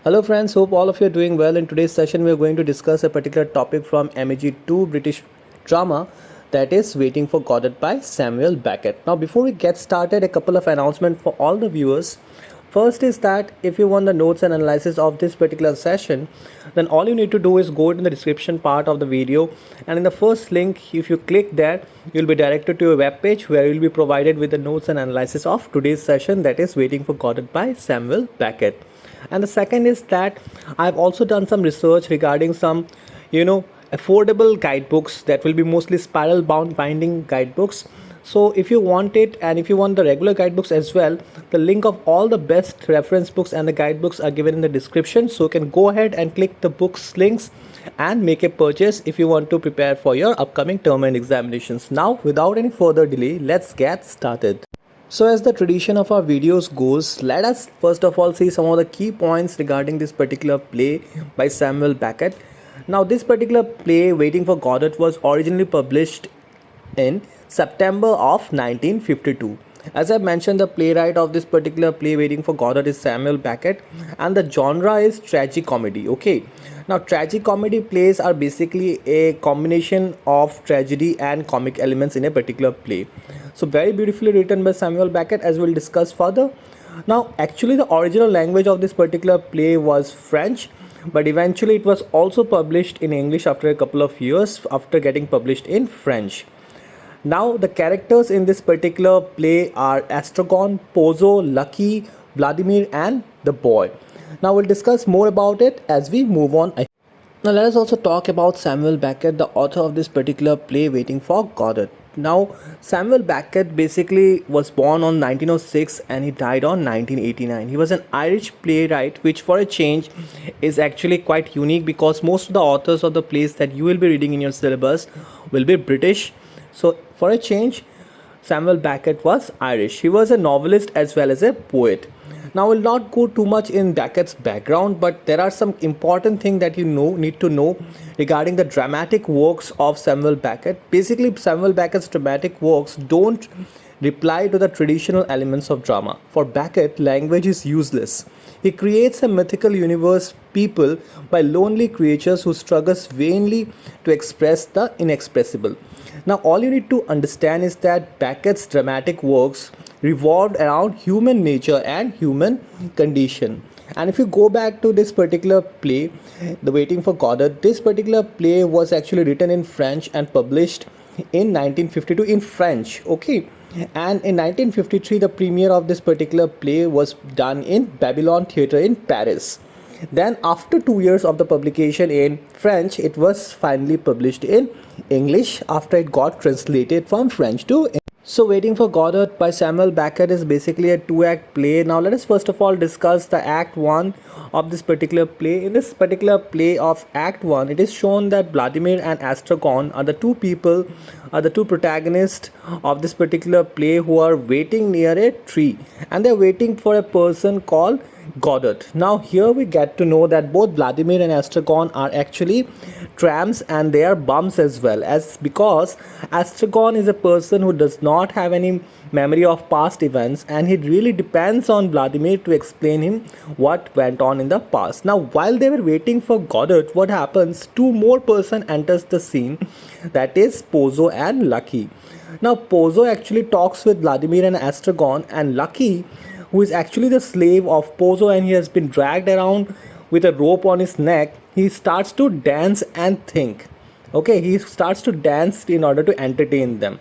Hello friends, hope all of you are doing well. In today's session we are going to discuss a particular topic from MEG2 British drama, that is Waiting for Godot by Samuel Beckett. Now before we get started, a couple of announcements for all the viewers. First is that if you want the notes and analysis of this particular session, then all you need to do is go in the description part of the video, and in the first link, if you click there, you'll be directed to a web page where you'll be provided with the notes and analysis of today's session, that is Waiting for Godot by Samuel Beckett. And the second is that I've also done some research regarding some affordable guidebooks that will be mostly spiral bound binding guidebooks. So if you want it, and if you want the regular guidebooks as well, the link of all the best reference books and the guidebooks are given in the description, so you can go ahead and click the books links and make a purchase if you want to prepare for your upcoming term and examinations. Now without any further delay, let's get started. So as the tradition of our videos goes, let us first of all see some of the key points regarding this particular play by Samuel Beckett. Now this particular play, Waiting for Godot, was originally published in September of 1952. As I mentioned, the playwright of this particular play, Waiting for Godot, is Samuel Beckett, and the genre is tragicomedy. Okay, now tragicomedy plays are basically a combination of tragedy and comic elements in a particular play. So very beautifully written by Samuel Beckett, as we'll discuss further. Now actually the original language of this particular play was French, but eventually it was also published in English after a couple of years after getting published in French. Now the characters in this particular play are Astragon, Pozo, Lucky, Vladimir and the boy. Now we'll discuss more about it as we move on. Now let us also talk about Samuel Beckett, the author of this particular play, Waiting for Godot. Now Samuel Beckett basically was born on 1906 and he died on 1989. He was an Irish playwright, which for a change is actually quite unique because most of the authors of the plays that you will be reading in your syllabus will be British. So for a change, Samuel Beckett was Irish. He was a novelist as well as a poet. Now we'll not go too much in Beckett's background, but there are some important things that you need to know regarding the dramatic works of Samuel Beckett. Basically, Samuel Beckett's dramatic works don't reply to the traditional elements of drama. For Beckett, language is useless. He creates a mythical universe peopled by lonely creatures who struggle vainly to express the inexpressible. Now all you need to understand is that Beckett's dramatic works revolved around human nature and human condition. And if you go back to this particular play, The Waiting for Godot, this particular play was actually written in French and published in 1952 in French. Okay, and in 1953 the premiere of this particular play was done in Babylon Theatre in Paris. Then after 2 years of the publication in French, it was finally published in English after it got translated from French to English. So Waiting for Godot by Samuel Beckett is basically a 2-act play. Now let us first of all discuss the Act 1 of this particular play. In this particular play of Act 1, it is shown that Vladimir and Astragon are the two protagonists of this particular play who are waiting near a tree, and they're waiting for a person called Godot. Now here we get to know that both Vladimir and Astragon are actually tramps and they are bums as well, as because Astragon is a person who does not have any memory of past events and he really depends on Vladimir to explain him what went on in the past. Now while they were waiting for Godot, what happens? Two more person enters the scene, that is Pozo and Lucky. Now Pozo actually talks with Vladimir and Astragon, and Lucky, who is actually the slave of Pozo and he has been dragged around with a rope on his neck, he starts to dance and think. Okay, he starts to dance in order to entertain them,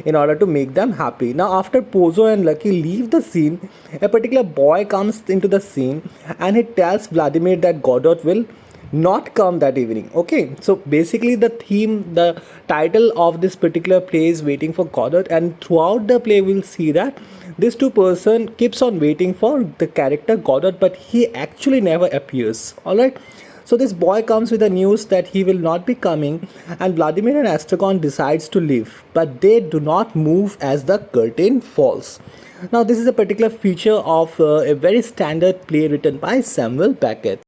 in order to make them happy. Now after Pozo and Lucky leave the scene, a particular boy comes into the scene and he tells Vladimir that Godot will not come that evening. Okay, so basically the title of this particular play is Waiting for Godot, and throughout the play we'll see that this two person keeps on waiting for the character Godot, but he actually never appears. Alright, so this boy comes with the news that he will not be coming, and Vladimir and Astragon decides to leave, but they do not move as the curtain falls. Now this is a particular feature of a very standard play written by Samuel Beckett.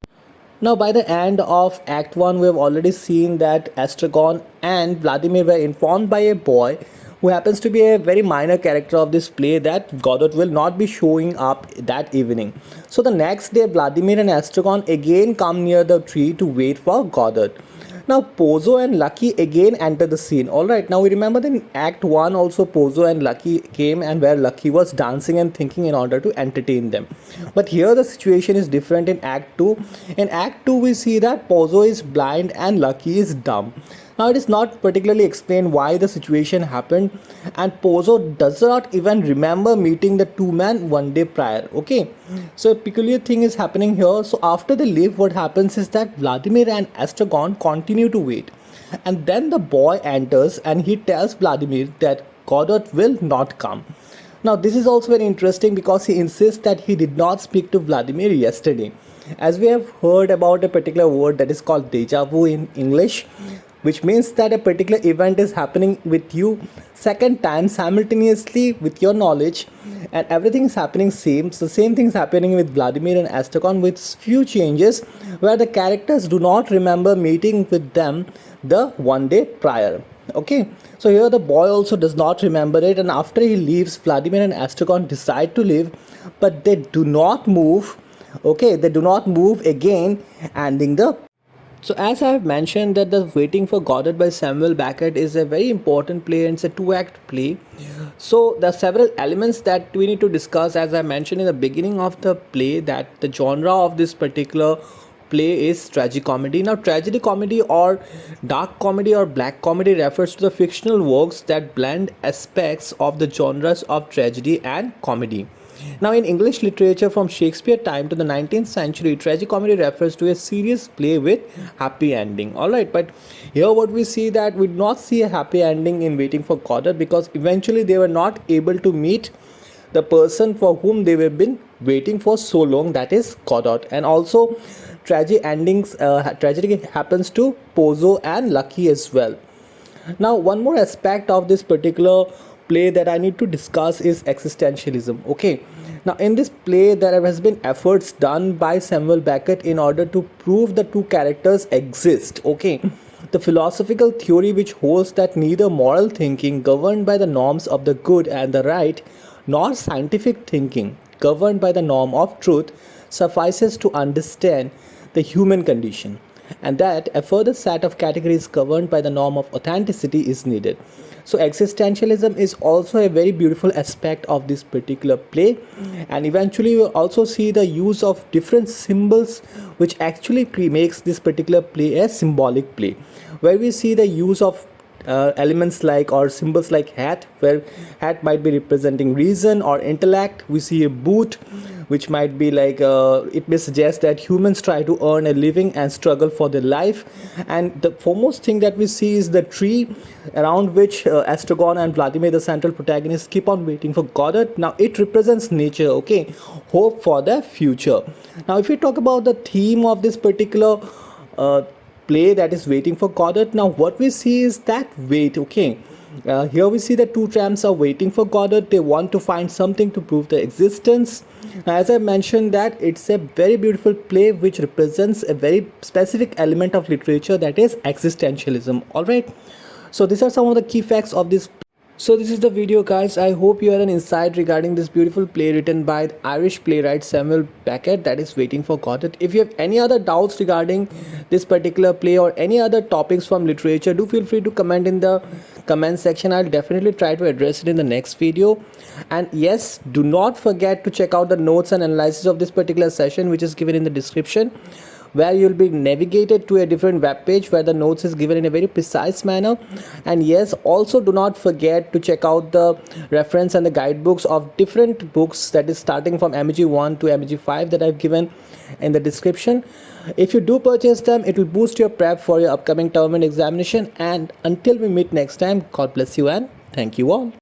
Now by the end of Act 1, we have already seen that Astragon and Vladimir were informed by a boy who happens to be a very minor character of this play, that Godot will not be showing up that evening. So the next day, Vladimir and Astragon again come near the tree to wait for Godot. Now Pozo and Lucky again enter the scene. Alright, now we remember that in Act 1 also Pozo and Lucky came, and where Lucky was dancing and thinking in order to entertain them. But here the situation is different in Act 2. In Act 2 we see that Pozo is blind and Lucky is dumb. Now it is not particularly explained why the situation happened, and Pozo does not even remember meeting the two men one day prior. Okay, so a peculiar thing is happening here. So after they leave, what happens is that Vladimir and Astragon continue to wait, and then the boy enters and he tells Vladimir that Godot will not come. Now this is also very interesting because he insists that he did not speak to Vladimir yesterday. As we have heard about a particular word that is called deja vu in English, which means that a particular event is happening with you second time simultaneously with your knowledge, and everything is happening same. So same things happening with Vladimir and Astragon, with few changes where the characters do not remember meeting with them the one day prior. Okay, so here the boy also does not remember it, and after he leaves, Vladimir and Astragon decide to leave, but they do not move. Okay, they do not move again, ending the. So as I have mentioned that the Waiting for Godot by Samuel Beckett is a very important play, and it's a two-act play. So there are several elements that we need to discuss. As I mentioned in the beginning of the play, that the genre of this particular play is tragicomedy. Now tragedy comedy or dark comedy or black comedy refers to the fictional works that blend aspects of the genres of tragedy and comedy. Now, in English literature from Shakespeare time to the 19th century, tragicomedy refers to a serious play with happy ending. Alright, but here what we see that we do not see a happy ending in Waiting for Godot, because eventually they were not able to meet the person for whom they have been waiting for so long, that is Godot. And also tragedy happens to Pozo and Lucky as well. Now one more aspect of this particular play that I need to discuss is existentialism. Okay, now in this play there has been efforts done by Samuel Beckett in order to prove the two characters exist. Okay, the philosophical theory which holds that neither moral thinking governed by the norms of the good and the right, nor scientific thinking governed by the norm of truth suffices to understand the human condition, and that a further set of categories governed by the norm of authenticity is needed. So existentialism is also a very beautiful aspect of this particular play, and eventually we'll also see the use of different symbols which actually makes this particular play a symbolic play, where we see the use of elements like or symbols like hat, where hat might be representing reason or intellect. We see a boot which might be like it may suggest that humans try to earn a living and struggle for their life. And the foremost thing that we see is the tree around which Astragon and Vladimir, the central protagonists, keep on waiting for Godot. Now it represents nature, okay, hope for the future. Now if we talk about the theme of this particular play, that is Waiting for Godot, now what we see is that wait. Okay, here we see the two tramps are waiting for Godot. They want to find something to prove their existence. Now, as I mentioned, that it's a very beautiful play which represents a very specific element of literature, that is existentialism. Alright, so these are some of the key facts of this. So this is the video, guys. I hope you had an insight regarding this beautiful play written by the Irish playwright Samuel Beckett, that is Waiting for Godot. If you have any other doubts regarding this particular play or any other topics from literature, do feel free to comment in the comment section. I'll definitely try to address it in the next video. And yes, do not forget to check out the notes and analysis of this particular session, which is given in the description, where you'll be navigated to a different web page where the notes is given in a very precise manner. And yes, also do not forget to check out the reference and the guidebooks of different books, that is starting from MEG 1 to MEG 5, that I've given in the description. If you do purchase them, it will boost your prep for your upcoming term and examination. And until we meet next time, God bless you and thank you all.